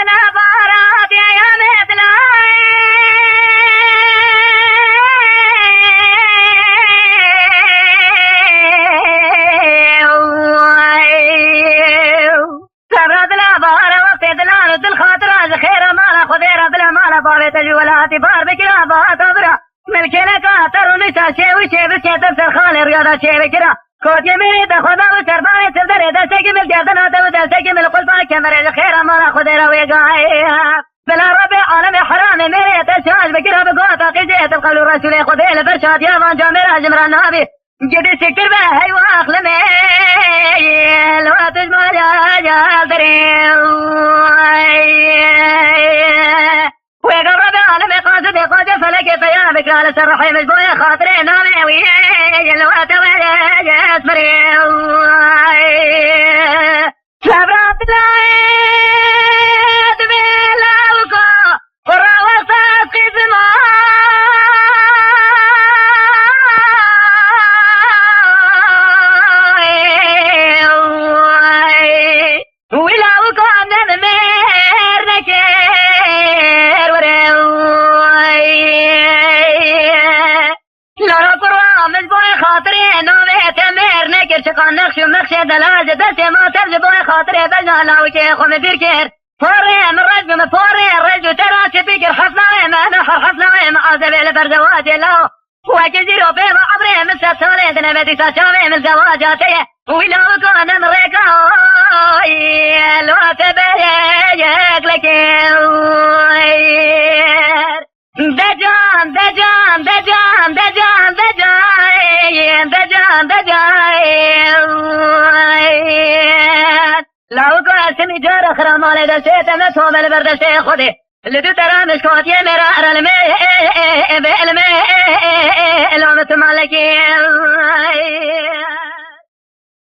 لا بارات يا مثلا صبرت لا بار وقت لا رد الخاطر خير مالا خذيرة بلا مالا بابت الجولات بار بكرا بات أبرا ملك لك آتر ونسا شيوي شيب الشيطر سرخان رياضة شيب كرا كوت يميني تخذا وسرباني تبدر إذا سيكم الجردنا تبدر سيكم القلبان كمر خير مالا خذيرة ويقايا بلا ربي عالم حرام ميري تشاج بكرا بقوة قيزية القول الرسول خذي البرشاد يا من جامر جمر النبي جدي سكر به هي واخلمي لو تجمع يا دري وقرب على قاصد قاد فلك فيا بكرا لسرحي مجبوية خاطري نامي ويا لو توي يا اسمري صبرت لا تبلاوكو وراوسات قسما شقان نقش ومخشى دلاج دسي ما ترجع بوي خاطري بلنا لاوكي خم بيركير فوري من رجل فوري الرجل ترى تفكر حصنا ما نحر حصنا ما عزب البرزوات لو وكزيرو بيضا عبري من ستالي دنبتي ساشامي من زواجاتي ولو كان مريكا لو تبيك لك دجان دجان دجان دجان دجان دجان دجان لو كنت مجرد خرام على دسيت مسهم البردشي خدي اللي ترى مشكوت يا مرار الماء بالماء لو متمالكين